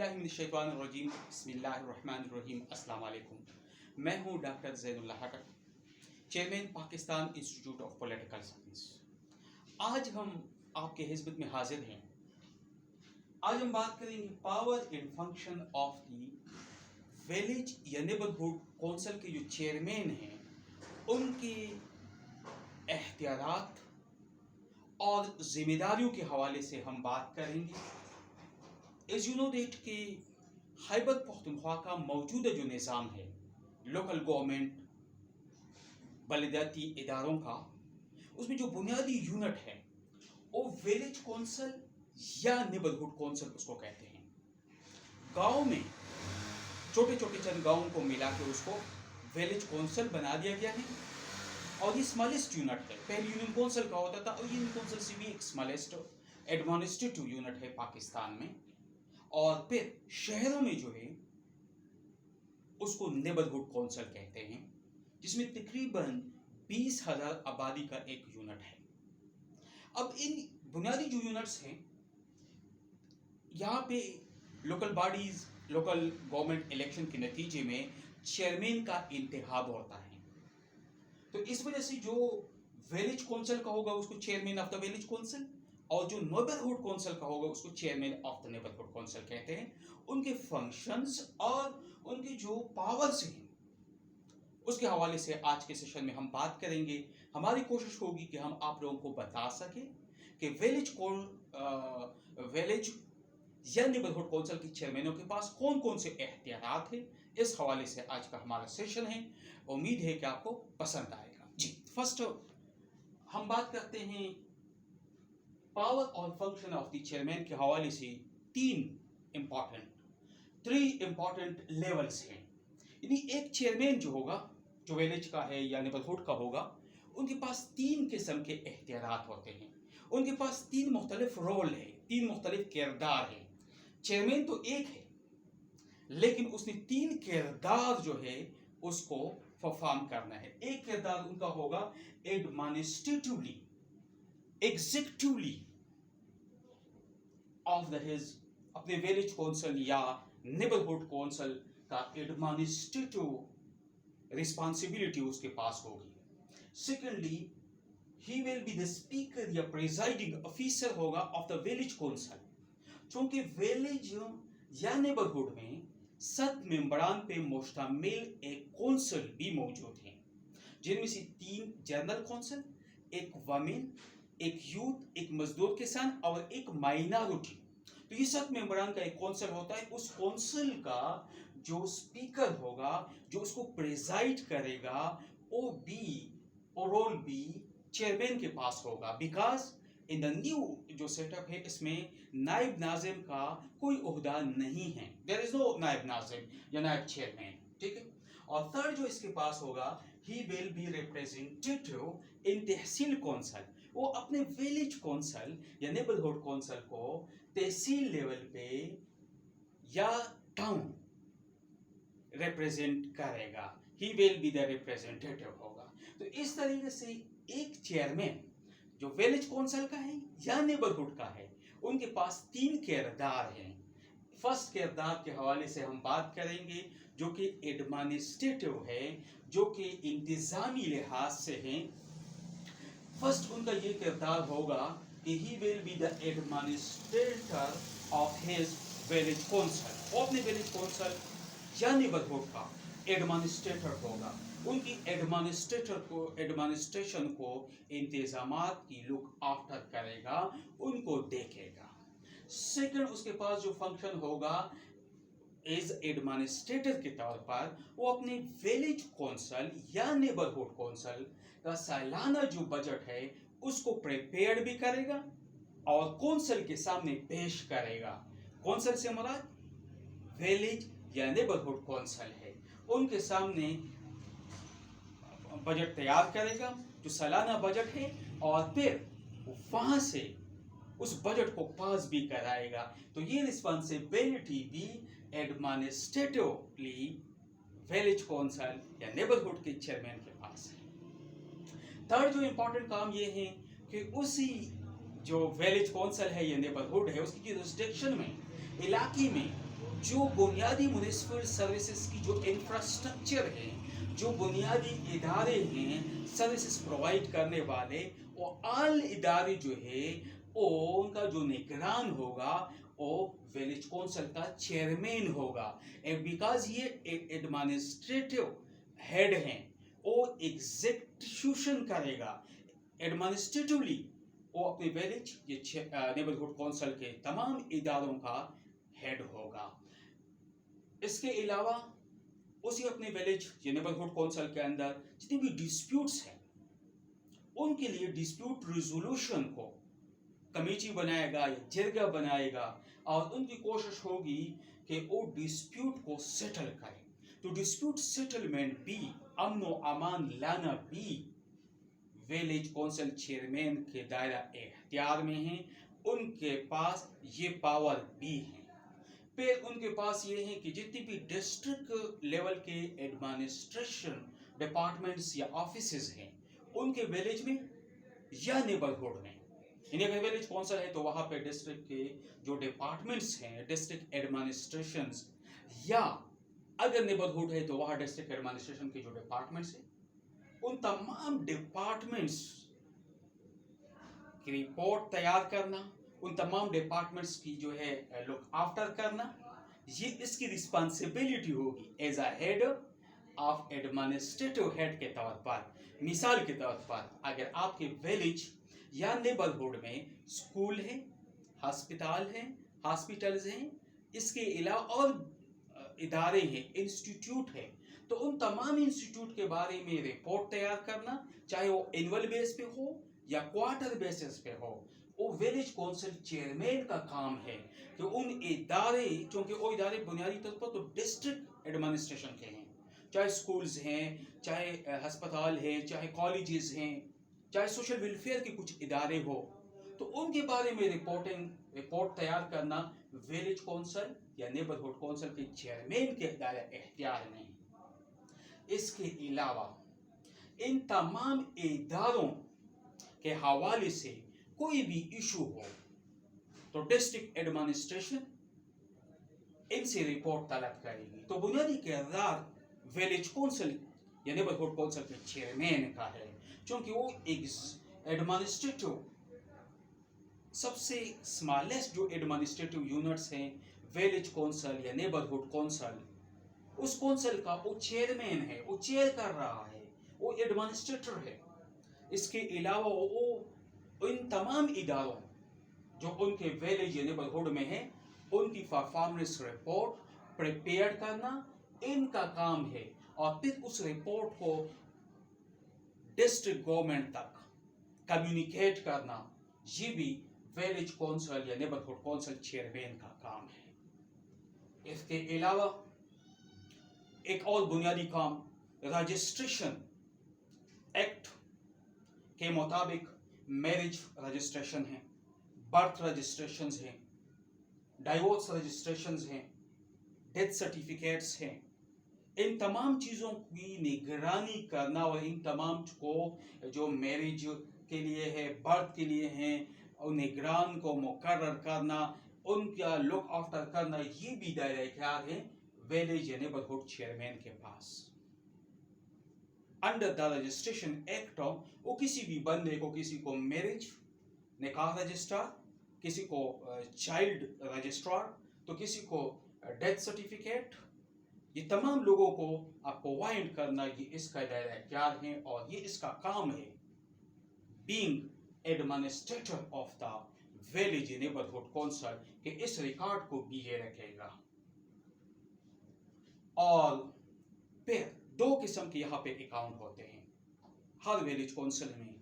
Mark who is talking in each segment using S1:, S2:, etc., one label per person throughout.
S1: औज़ुबिल्लाहिमिनश्शैतानिर्रजीम बिस्मिल्लाहिर्रहमानिर्रहीम अस्सलाम वालेकुम। मैं हूँ doctor Zainullah Khattak, chairman Pakistan institute of political science. आज हम आपके खिदमत में हाजिर हैं। आज हम बात करेंगे power and function of the village या नेबरहुड कौंसिल के जो चेयरमैन हैं उनकी एहतियात और जिम्मेदारियों के हवाले से हम बात करेंगे। एज यू नो डेट कि खैबर पख्तूनख्वा का मौजूदा जो निज़ाम है लोकल गवर्नमेंट बलदियाती इदारों का, उसमें जो बुनियादी यूनिट है वो विलेज कौंसिल या नेबरहुड कौंसिल उसको कहते हैं। गांव में छोटे छोटे चंद गाँवों को मिला के उसको विलेज कौंसिल बना दिया गया है और ये स्मॉलेस्ट यूनिट है। पहले यूनियन कौंसिल का होता था और यूनियन कौंसिल से भी एक स्मॉलेस्ट एडमिनिस्ट्रेटिव यूनिट है पाकिस्तान में। और फिर शहरों में जो है उसको नेबरहुड कौंसिल कहते हैं, जिसमें तकरीबन 20,000 आबादी का एक यूनिट है। अब इन बुनियादी जो यूनिट्स हैं यहाँ पे local bodies local government election के नतीजे में चेयरमैन का इंतखाब होता है। तो इस वजह से जो विलेज कौंसिल का होगा उसको chairman of the village council और जो नेबरहुड कौंसिल का होगा उसको chairman of the neighbourhood council कहते हैं। उनके फंक्शंस और उनकी जो पावर्स हैं उसके हवाले से आज के सेशन में हम बात करेंगे। हमारी कोशिश होगी कि हम आप लोगों को बता सकें कि विलेज या नेबरहुड कौंसिल के चेयरमैनों के पास कौन कौन से एहतियात हैं। इस हवाले से आज का हमारा सेशन है। उम्मीद है कि आपको पसंद आएगा। जी, फर्स्ट हम बात करते हैं पावर और फंक्शन ऑफ द चेयरमैन के हवाले से। थ्री इंपॉर्टेंट लेवल्स हैं। यानी एक चेयरमैन जो होगा, जो विलेज का है या नेबरहुड का होगा, उनके पास 3 किस्म के एख्तियारात होते हैं। उनके पास 3 मुख्तलिफ रोल है, 3 मुख्तलिफ किरदार है। चेयरमैन तो एक है लेकिन उसने 3 किरदार जो है उसको परफॉर्म करना है। एक किरदार उनका होगा एडमिनिस्ट्रेटिवली एग्जीक्यूटिवली ऑफ द हिज अपने विलेज कौंसिल या नेबरहुड कौंसिल का एडमिनिस्ट्रेटिव रिस्पांसिबिलिटी उसके पास होगी। Secondly he will be the speaker या प्रिजाइडिंग ऑफिसर होगा ऑफ द विलेज कौंसिल। चूंकि विलेज या नेबरहुड में 7 मेंबरान पे मुश्तमिल एक कौंसिल भी मौजूद है, जिनमें से 3 जनरल कौंसिल, एक वमेन, एक यूथ, एक मजदूर किसान और एक माइनॉरिटी। तो ये 7 मेंबरान का एक कौंसिल होता है। उस कौंसिल का जो स्पीकर होगा, जो उसको प्रिजाइड करेगा, वो रोल भी चेयरमैन के पास होगा। बिकॉज इन द न्यू जो सेटअप है इसमें नायब नाजिम का कोई ओहदा नहीं है। देयर इज नो नायब नाजिम या नायब चेयरमैन, ठीक है। और थर्ड जो इसके पास होगा, he will be representative in tehsil council. वो अपने विलेज कौंसिल या नेबरहुड कौंसिल को तहसील लेवल पे या टाउन रिप्रेजेंट करेगा। He will be the representative होगा। तो इस तरीके से एक चेयरमैन जो विलेज कौंसिल का है या नेबरहुड का है, उनके पास 3 किरदार हैं। फर्स्ट किरदार के हवाले से हम बात करेंगे जो कि एडमिनिस्ट्रेटिव है, जो कि इंतजामी लिहाज से है। फर्स्ट उनका ये किरदार होगा कि he will be the administrator of his village council. वो अपने विलेज कौंसिल या नेबरहुड का एडमिनिस्ट्रेटर होगा। उनकी एडमिनिस्ट्रेशन को इंतजामात की लुक आफ्टर करेगा, उनको देखेगा। सेकंड उसके पास जो फंक्शन होगा एज एडमिनिस्ट्रेटर के तौर पर, वो अपने विलेज कौंसिल या नेबरहुड कौंसिल का सालाना जो बजट है उसको प्रिपेयर भी करेगा और कौंसिल के सामने पेश करेगा। कौंसिल से मुराद विलेज या नेबरहुड कौंसिल है। उनके सामने बजट तैयार करेगा जो सालाना बजट है और फिर वहां से उस बजट को पास भी कराएगा। तो ये रिस्पॉन्सिबिलिटी भी एडमिनिस्ट्रेटिवली विलेज कौंसिल या नेबरहुड के चेयरमैन के पास है। थर्ड जो इंपॉर्टेंट काम ये है कि उसी जो विलेज कौंसिल है या नेबरहुड है उसकी जुरिसडिक्शन में, इलाके में जो बुनियादी म्युनिसिपल सर्विसेज की जो इंफ्रास्ट्रक्चर है, जो बुनियादी इदारे हैं सर्विसेज प्रोवाइड करने वाले, वो आल इदारे जो है वो उनका जो निगरान होगा वो विलेज काउंसिल का चेयरमैन होगा। एंड बिकॉज ये एडमिनिस्ट्रेटिव हेड हैं, वो एग्जीक्यूशन करेगा एडमिनिस्ट्रेटिवली, वो अपने विलेज ये नेबरहुड काउंसिल के तमाम इदारों का हेड होगा। इसके अलावा उसी अपने विलेज या नेबरहुड काउंसिल के अंदर जितनी भी डिस्प्यूट्स हैं उनके लिए डिस्प्यूट रिजोल्यूशन को कमेटी बनाएगा या जरगा बनाएगा और उनकी कोशिश होगी कि वो डिस्प्यूट को सेटल करें। तो डिस्प्यूट सेटलमेंट भी, अमन व अमान लाना भी विलेज काउंसिल चेयरमैन के दायरा इख्तियार में है, उनके पास ये पावर भी है। फिर उनके पास ये है कि जितनी भी डिस्ट्रिक्ट लेवल के एडमिनिस्ट्रेशन डिपार्टमेंट्स या ऑफिसेज हैं उनके विलेज में या नेबरहुड में, यानी अगर विलेज काउंसिल है तो वहाँ पे डिस्ट्रिक्ट के जो डिपार्टमेंट्स हैं, डिस्ट्रिक्ट एडमिनिस्ट्रेशंस, या अगर नेबरहुड है तो वहाँ डिस्ट्रिक्ट एडमिनिस्ट्रेशन के जो डिपार्टमेंट्स हैं उन तमाम डिपार्टमेंट्स की रिपोर्ट तैयार करना, उन तमाम डिपार्टमेंट्स की जो है लुक आफ्टर करना, ये इसकी रिस्पॉन्सिबिलिटी होगी as a head of administrative head के तौर पर। मिसाल के तौर पर अगर आपके विलेज या नेबरहुड में स्कूल है, हस्पताल है, हॉस्पिटल्स हैं, इसके अलावा और इदारे हैं, इंस्टीट्यूट है, तो उन तमाम इंस्टीट्यूट के बारे में रिपोर्ट तैयार करना, चाहे वो एनुअल बेस पे हो या क्वार्टर बेसिस पे हो, वो विलेज काउंसिल चेयरमैन का काम है कि उन इदारे, क्योंकि वो इदारे बुनियादी तौर पर तो डिस्ट्रिक्ट एडमिनिस्ट्रेशन के हैं, चाहे स्कूल्स हैं, चाहे अस्पताल है, चाहे कॉलेजेस हैं, चाहे सोशल वेलफेयर के कुछ इदारे हो, तो उनके बारे में रिपोर्ट तैयार करना विलेज काउंसिल या नेबरहुड काउंसिल के चेयरमैन के दायरा इख्तियार में है। इसके अलावा इन तमाम इदारों के हवाले से कोई भी इशू हो तो डिस्ट्रिक्ट एडमिनिस्ट्रेशन इनसे रिपोर्ट तलब करेगी। तो बुनियादी किरदार विलेज काउंसिल या नेबरहुड काउंसिल के चेयरमैन का है, क्योंकि वो एक एडमिनिस्ट्रेटिव सबसे स्मॉलेस्ट जो एडमिनिस्ट्रेटिव यूनिट्स हैं विलेज काउंसिल या नेबरहुड काउंसिल, उस काउंसिल का वो चेयरमैन है, वो चेयर कर रहा है, वो एडमिनिस्ट्रेटर है। इसके अलावा वो इन तमाम इदारों जो उनके विलेज या नेबरहुड में है उनकी परफॉर्मेंस रिपोर्ट प्रिपेयर करना इनका काम है, और फिर उस रिपोर्ट को डिस्ट्रिक्ट गवर्नमेंट तक कम्युनिकेट करना, ये भी विलेज काउंसिल या नेबरहुड काउंसिल चेयरमैन का काम है। इसके अलावा एक और बुनियादी काम रजिस्ट्रेशन एक्ट के मुताबिक मैरिज रजिस्ट्रेशन है, बर्थ रजिस्ट्रेशंस हैं, डाइवोर्स रजिस्ट्रेशंस हैं, डेथ सर्टिफिकेट्स हैं, इन तमाम चीज़ों की निगरानी करना और इन तमाम को जो मैरिज के लिए है, बर्थ के लिए हैं, और निगरान को मुकर्रर करना, उनका लुक आफ्टर करना, ये भी दायरा इख्तियार है विलेज या नेबरहुड चेयरमैन के पास। अंडर द रजिस्ट्रेशन एक्ट वो किसी भी बंदे को, किसी को मैरिज निकाह रजिस्ट्रार, किसी को चाइल्ड रजिस्ट्रार, तो किसी को डेथ सर्टिफिकेट, ये तमाम लोगों को अपॉइंट करना, ये इसका दायरा इख्तियार है और ये इसका काम है being administrator of the village neighbourhood council के इस रिकॉर्ड को भी ये रखेगा। और फिर दो किस्म के यहाँ पे अकाउंट होते हैं हर विलेज काउंसिल में।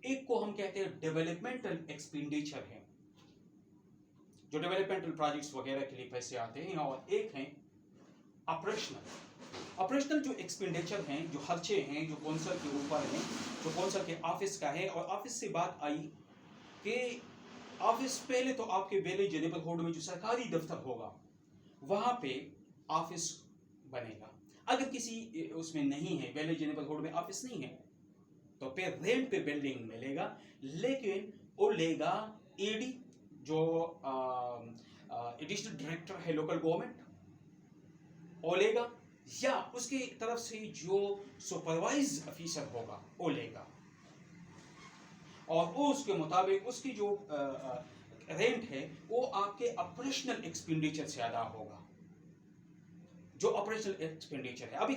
S1: एक को हम कहते हैं डेवलपमेंटल एक्सपेंडिचर है, जो डेवलपमेंटल प्रोजेक्ट्स वगैरह के लिए पैसे आते हैं, और एक है ऑपरेशनल जो एक्सपेंडिचर हैं, जो खर्चे हैं, जो काउंसिल के ऊपर हैं, जो काउंसिल के ऑफिस का है। और ऑफिस से बात आई कि ऑफिस पहले तो आपके विलेज नेबरहुड में जो सरकारी दफ्तर होगा वहाँ पे ऑफिस बनेगा। अगर किसी उसमें नहीं है, विलेज नेबरहुड में ऑफिस नहीं है, तो फिर रेंट पे बिल्डिंग मिलेगा, लेकिन वो लेगा एडी जो एडिशनल डायरेक्टर है लोकल गवर्नमेंट, वो लेगा, या उसके तरफ से जो सुपरवाइज ऑफिसर होगा वो लेगा, और वो उसके मुताबिक उसकी जो रेंट है वो आपके ऑपरेशनल एक्सपेंडिचर से अदा होगा, जो ऑपरेशनल एक्सपेंडिचर है। अब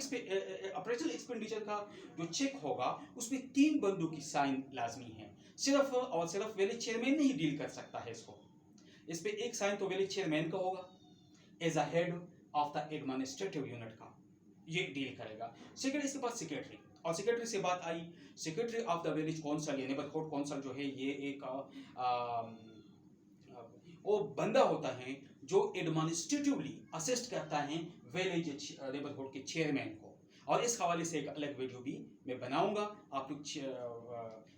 S1: ऑपरेशनल एक्सपेंडिचर का जो चेक होगा उसमें 3 बंदों की साइन लाजमी है, सिर्फ और सिर्फ विलेज चेयरमैन नहीं डील कर सकता है इसको। इस पे एक साइन तो विलेज चेयरमैन का होगा as a head of the administrative unit का, ये डील करेगा। सेकेंड इसके पास सेक्रेटरी, और सेक्रेटरी से बात आई, secretary of the village council या नेबरहुड काउंसिल जो है ये एक वो बंदा होता है जो एडमिनिस्ट्रेटिवली असिस्ट करता है विलेज नेबरहुड के चेयरमैन को, और इस हवाले से एक अलग वीडियो भी मैं बनाऊंगा। आप लोग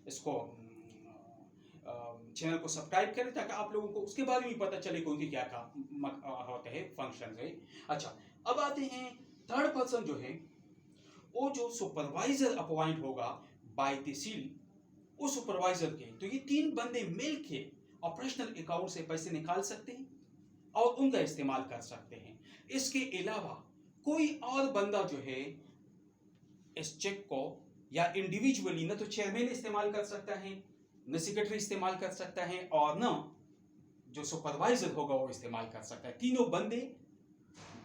S1: इसको चैनल को सब्सक्राइब करें ताकि आप लोगों को उसके बारे में पता चले कि उनके क्या काम होते हैं, फंक्शन है। अच्छा, अब आते हैं थर्ड पर्सन जो है वो जो सुपरवाइजर अपॉइंट होगा बाय तहसील, उस सुपरवाइजर के, तो ये 3 बंदे मिल के ऑपरेशनल अकाउंट से पैसे निकाल सकते हैं और उनका इस्तेमाल कर सकते हैं। इसके अलावा कोई और बंदा जो है इस चेक को या इंडिविजुअली न तो चेयरमैन इस्तेमाल कर सकता है, न सेक्रेटरी इस्तेमाल कर सकता है, और न जो सुपरवाइजर होगा वो इस्तेमाल कर सकता है। तीनों बंदे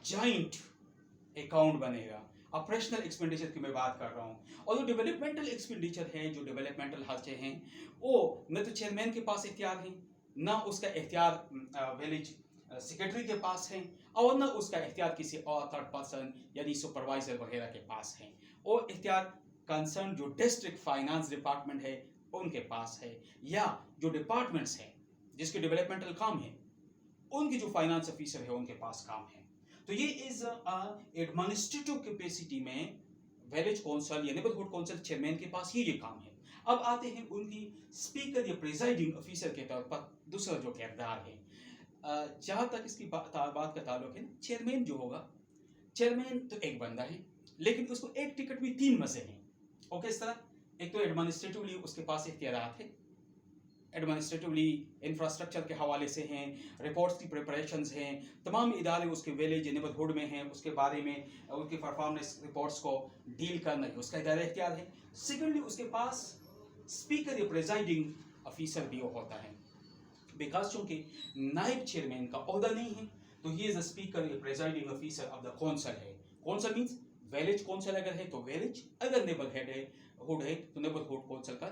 S1: जॉइंट अकाउंट बनेगा। ऑपरेशनल एक्सपेंडिचर की मैं बात कर रहा हूँ, और जो डेवलपमेंटल एक्सपेंडिचर है, जो डेवलपमेंटल खर्चे हैं, वो न तो चेयरमैन के पास इख्तियार है, न उसका इख्तियार विलेज सेक्रेटरी के पास है, और न उसका इख्तियार किसी और थर्ड पर्सन यानी सुपरवाइजर वगैरह के पास है। वो इख्तियार कंसर्न जो डिस्ट्रिक्ट फाइनेंस डिपार्टमेंट है उनके पास है, या जो डिपार्टमेंट्स हैं जिसके डेवलपमेंटल काम है उनकी जो फाइनेंस ऑफिसर है उनके पास काम है। तो ये इज एडमिनिस्ट्रेटिव कैपेसिटी में विलेज काउंसिल या नेबरहुड काउंसिल चेयरमैन के पास ये काम है। अब आते हैं उनकी स्पीकर या प्रिजाइडिंग ऑफिसर के तौर पर दूसरा जो किरदार है। जहाँ तक इसकी बात का ताल्लुक है, चेयरमैन जो होगा, चेयरमैन तो एक बंदा है लेकिन उसको एक टिकट में 3 मजे हैं। ओके, इस तरह एक तो एडमिनिस्ट्रेटिवली उसके पास इख्तियारात है, एडमिनिस्ट्रेटिवली इंफ्रास्ट्रक्चर के हवाले से हैं, रिपोर्ट्स की प्रिपरेशंस हैं, तमाम इदारे उसके विलेज नेबरहुड में हैं, उसके बारे में उनकी परफॉर्मेंस रिपोर्ट्स को डील करना है उसका इदारा इख्तियार है। सेकेंडली उसके पास स्पीकर या प्रिजाइडिंग ऑफिसर भी होता है, बिकॉज चूंकि नाइब चेयरमैन का ओहदा नहीं है तो ही इज अ स्पीकर या presiding officer of the council है। काउंसिल मींस विलेज काउंसिल अगर है तो विलेज, अगर नेबरहुड है तो नेबरहुड काउंसिल का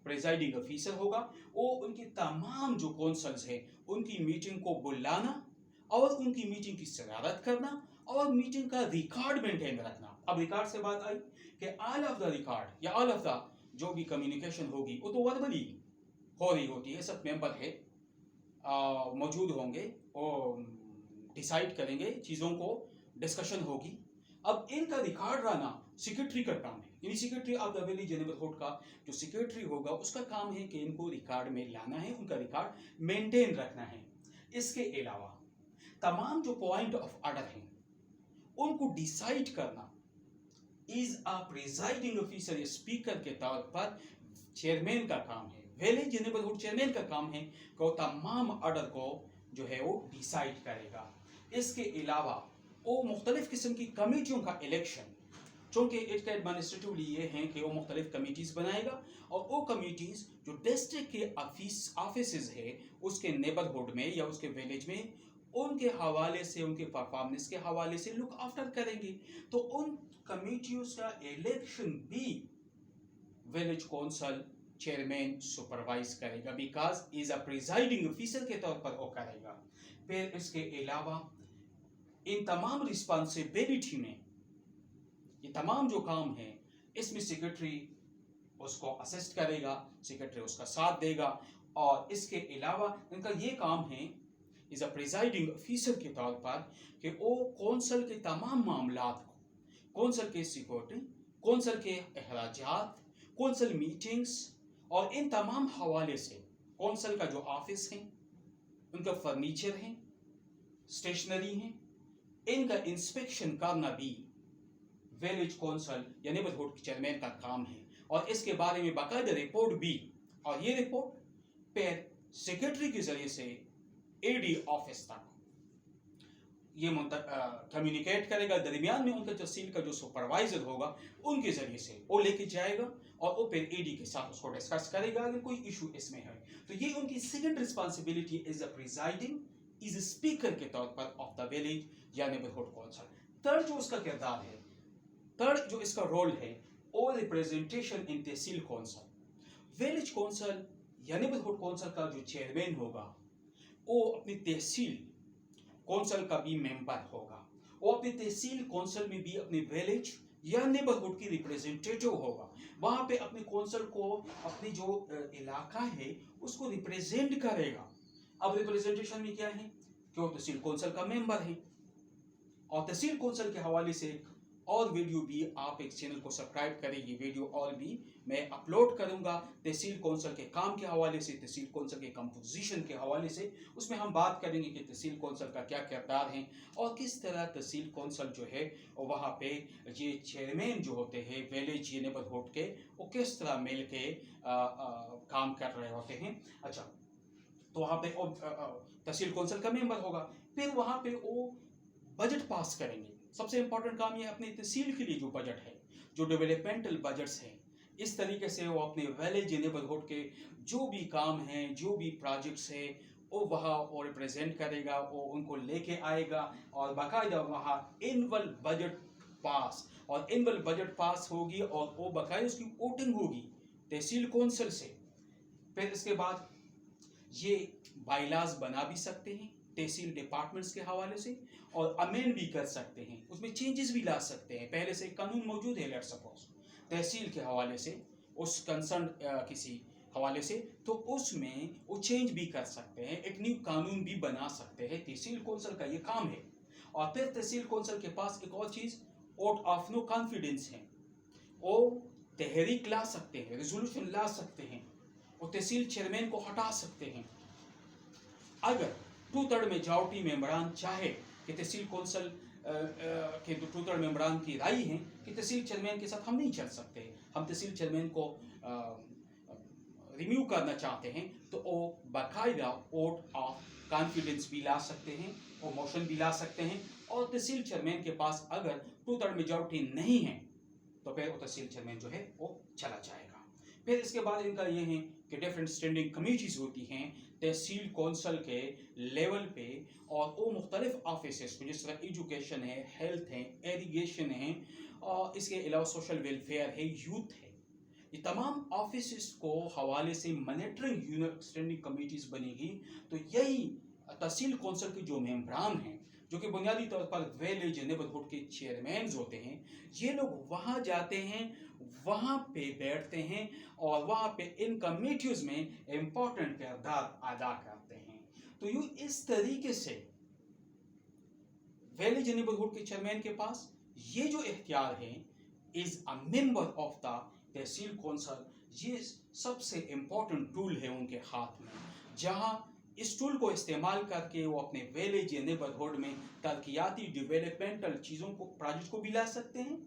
S1: प्रिजाइडिंग ऑफिसर होगा। वो उनकी तमाम जो काउंसिल्स है उनकी मीटिंग को बुलाना और उनकी मीटिंग की सदारत करना और मीटिंग का रिकॉर्ड मेंटेन रखना। अब रिकॉर्ड से बात आई कि ऑल ऑफ द रिकॉर्ड या ऑल ऑफ द जो भी कम्युनिकेशन होगी वो तो वर्बली हो रही होती है, सब मेंबर है मौजूद होंगे और डिसाइड करेंगे, चीज़ों को डिस्कशन होगी। अब इनका रिकॉर्ड रहना सेक्रेटरी का काम है, यानी secretary of the village neighbourhood का जो सेक्रेटरी होगा उसका काम है कि इनको रिकॉर्ड में लाना है, उनका रिकॉर्ड मेंटेन रखना है। इसके अलावा तमाम जो पॉइंट ऑफ ऑर्डर हैं उनको डिसाइड करना इज अ प्रिजाइडिंग ऑफिसर या स्पीकर के तौर पर चेयरमैन का काम है। विलेज नेबरहुड चेयरमैन का काम है कि वो तमाम ऑर्डर को जो है वो डिसाइड करेगा। इसके अलावा वो मुख्तलिफ किस्म की कमेटियों का इलेक्शन, चूँकि इसका एडमिनिस्ट्रेटिवली ये हैं कि वो मुख्तलिफ कमेटीज़ बनाएगा और वो कमेटीज़ जो डिस्ट्रिक्ट के ऑफिस है उसके नेबरहुड में या उसके विलेज में उनके हवाले से, उनके परफॉर्मेंस के हवाले से लुक आफ्टर करेंगे। तो उन कमेटियों का इलेक्शन भी विलेज काउंसिल चेयरमैन सुपरवाइज करेगा, because is a presiding officer के तौर पर वो करेगा। फिर इसके अलावा इन तमाम रिस्पॉन्सिबिलिटी में ये तमाम जो काम है इसमें सेक्रेटरी उसको असिस्ट करेगा, सेक्रेटरी उसका साथ देगा, और इसके अलावा इनका ये काम है इज अ प्रिजाइडिंग ऑफिसर के तौर पर कि वो कौंसल के तमाम मामलात को, कौंसल के सिक्योरिटी, कौंसल के अखराजात, कौंसल मीटिंग्स और इन तमाम हवाले से कौंसल का जो ऑफिस है, उनका फर्नीचर है, स्टेशनरी है, इनका इंस्पेक्शन करना भी विलेज काउंसिल या नेबरहुड चेयरमैन का काम है, और इसके बारे में बाकायदा रिपोर्ट भी, और ये रिपोर्ट फिर सेक्रेटरी के जरिए से एडी ऑफिस तक ये कम्युनिकेट करेगा, दरमियान में उनका तहसील का जो सुपरवाइजर होगा उनके ज़रिए से वो लेके जाएगा और वो फिर एडी के साथ उसको डिस्कस करेगा अगर कोई इशू इसमें है। तो ये उनकी second responsibility is a presiding is speaker के तौर पर ऑफ द विलेज या नेबरहुड कौंसल। थर्ड जो उसका किरदार है, थर्ड जो इसका रोल है, वो representation in tehsil council. Village council या नेबरहुड कौंसल का जो चेयरमैन होगा वो अपनी तहसील कौंसल का भी मेंबर होगा, वो अपनी तहसील कौंसल में भी अपने विलेज या नेबरहुड की रिप्रेजेंटेटिव होगा, वहां पे अपने कौंसल को अपनी जो इलाका है उसको रिप्रेजेंट करेगा। अब रिप्रेजेंटेशन में क्या है कि वो तहसील कौंसल का मेंबर है। और तहसील कौंसल के हवाले से और वीडियो भी आप एक चैनल को सब्सक्राइब करें, ये वीडियो और भी मैं अपलोड करूंगा तहसील कौंसल के काम के हवाले से, तहसील कौंसल के कंपोजिशन के हवाले से। उसमें हम बात करेंगे कि तहसील कौंसल का क्या किरदार है और किस तरह तहसील कौंसल जो है वहाँ पे ये चेयरमैन जो होते हैं विलेज या नेबरहुड के, वो किस तरह मिल के काम कर रहे होते हैं। अच्छा, तो वहाँ पे तहसील कौंसल का मेंबर होगा, फिर वहाँ पे वो बजट पास करेंगे। सबसे इंपॉर्टेंट काम ये अपनी तहसील के लिए जो बजट है, जो डेवलपमेंटल बजट्स हैं, इस तरीके से वो अपने विलेज नेबरहुड के जो भी काम हैं, जो भी प्रोजेक्ट्स हैं, वो वहाँ वो रिप्रेजेंट करेगा, वो उनको लेके आएगा और बाकायदा वहाँ एनुअल बजट पास, और एनुअल बजट पास होगी और वो बाकायदा उसकी वोटिंग होगी तहसील कौंसल से। फिर इसके बाद ये बाइलाज बना भी सकते हैं तहसील डिपार्टमेंट्स के हवाले से और अमेंड भी कर सकते हैं, उसमें चेंजेस भी ला सकते हैं। पहले से कानून मौजूद है लेट्स सपोज तहसील के हवाले से, उस कंसर्न किसी हवाले से, तो उसमें वो चेंज भी कर सकते हैं, एक न्यू कानून भी बना सकते हैं। तहसील कौंसल का ये काम है। और फिर तहसील कौंसल के पास एक और चीज़ वोट ऑफ नो कॉन्फिडेंस है, वो तहरीक ला सकते हैं, रेजोल्यूशन ला सकते हैं, वो तहसील चेयरमैन को हटा सकते हैं। अगर 2/3 मेजॉरिटी मेंबरान चाहे कि तहसील कौंसल के 2/3 मेंबरान की राय है कि तहसील चेयरमैन के साथ हम नहीं चल सकते, हम तहसील चेयरमैन को रिम्यू करना चाहते हैं, तो वो बाकायदा वोट ऑफ कॉन्फिडेंस भी ला सकते हैं, वो मोशन भी ला सकते हैं। और तहसील चेयरमैन के पास अगर 2/3 मेजॉरिटी नहीं है तो फिर वो तहसील चेयरमैन जो है वो चला जाएगा। फिर इसके बाद इनका ये है कि डिफरेंट स्टैंडिंग कमेटीज होती हैं तहसील कौंसल के लेवल पे, और वो मुख्तलिफ ऑफिसेस को, जिस तरह एजुकेशन है, हेल्थ है, एरीगेशन है, और इसके अलावा सोशल वेलफेयर है, यूथ है, ये तमाम ऑफिसेस को हवाले से मॉनिटरिंग यूनिट स्टैंडिंग कमेटीज बनेगी। तो यही तहसील कौंसल के जो मेंबरान हैं, जो कि बुनियादी तौर पर विलेज नेबरहुड के चेयरमैन होते हैं, ये लोग वहाँ जाते हैं, वहाँ पे बैठते हैं और वहाँ पे इन कमेटियोज में इम्पोर्टेंट किरदार अदा करते हैं। तो यूँ इस तरीके से विलेज नेबरहुड के चेयरमैन के पास ये जो इख्तियार है is a member of the tehsil council, ये सबसे इम्पोर्टेंट टूल है उनके हाथ में, जहाँ इस टूल को इस्तेमाल करके वो अपने विलेज या नेबरहुड में तरक्याती डेवलपमेंटल चीज़ों को, प्रोजेक्ट को भी ला सकते हैं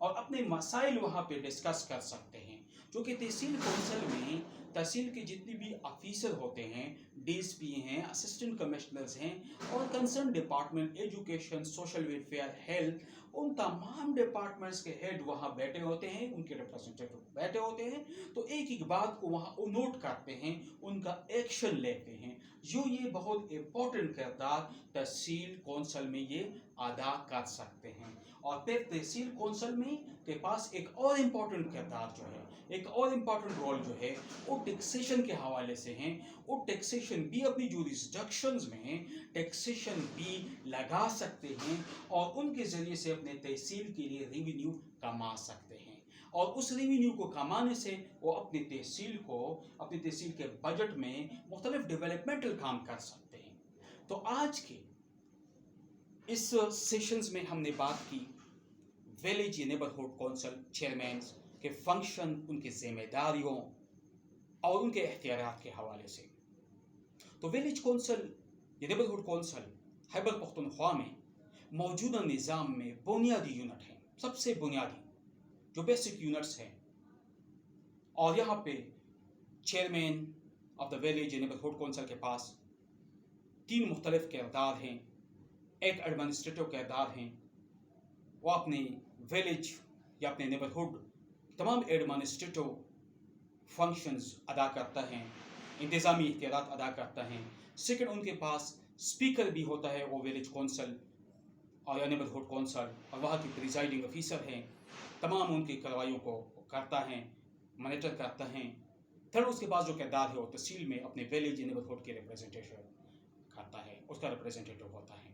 S1: और अपने मसाइल वहाँ पे डिस्कस कर सकते हैं। जो कि तहसील कौंसल में तहसील के जितने भी ऑफिसर होते हैं, डीएसपी हैं, असिस्टेंट कमिश्नर्स हैं, और concern department education, social welfare, health, उन तमाम डिपार्टमेंट्स के हेड वहाँ बैठे होते हैं, उनके रिप्रेजेंटेटिव बैठे होते हैं। तो एक एक बात को वहाँ वो नोट करते हैं, उनका एक्शन लेते हैं। जो ये बहुत इम्पोर्टेंट किरदार तहसील कौंसल में ये अदा कर सकते हैं। और फिर तहसील कौंसल में के पास एक और इम्पोर्टेंट किरदार जो है, एक और इम्पोर्टेंट रोल जो है, वो टैक्सेशन के हवाले से हैं। वो टैक्सेशन भी अपनी जुरिस्डिक्शंस में टैक्सेशन भी लगा सकते हैं और उनके ज़रिए से अपने तहसील के लिए रेवेन्यू कमा सकते हैं। और उस रेवेन्यू को कमाने से वो अपनी तहसील के बजट में मुख्तलिफ डेवलपमेंटल काम कर सकते हैं। तो आज के इस सेशंस में हमने बात की विलेज नेबरहुड कौंसल चेयरमैन के फंक्शन, उनकी जिम्मेदारियों और उनके इख्तियारात के हवाले से। तो विलेज कौंसल या नेबरहुड कौंसल खैबर पख्तूनख्वा में मौजूदा निज़ाम में बुनियादी यूनिट है, सबसे बुनियादी जो बेसिक यूनिट्स हैं। और यहाँ पे chairman of the village neighbourhood council के पास 3 मुख्तलिफ किरदार हैं। एक एडमिनिस्ट्रेटिव किरदार हैं, वो अपने विलेज या अपने नेबरहुड तमाम एडमिनिस्ट्रेटिव फंक्शंस अदा करता है, इंतज़ामी इख्तियारात अदा करता है। सेकंड, उनके पास स्पीकर भी होता है, वो विलेज कौंसल और या नेबरहुड कौंसल, और वहाँ की प्रिजाइडिंग ऑफिसर हैं, तमाम उनकी कार्रवाइयों को करता है, मॉनिटर करता है। थर्ड, उसके पास जो किरदार है वो तहसील में अपने विलेज नेबरहुड के रिप्रेजेंटेशन करता है, उसका रिप्रेजेंटेटिव होता है।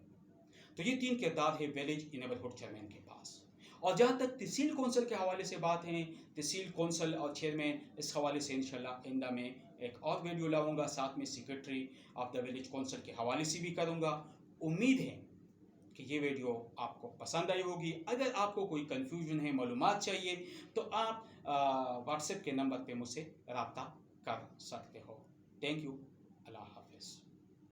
S1: तो ये 3 किरदार है विलेज नेबरहुड चेयरमैन के पास। और जहाँ तक तहसील कौंसल के हवाले से बात है, तहसील कौंसल और चेयरमैन, इस हवाले से इंशाल्लाह आइंदा में एक और वीडियो लाऊंगा, साथ में secretary of the village council के हवाले से भी करूँगा। उम्मीद है कि ये वीडियो आपको पसंद आई होगी। अगर आपको कोई कन्फ्यूजन है, मालूमात चाहिए, तो आप व्हाट्सएप के नंबर पे मुझसे रब्ता कर सकते हो। Thank you.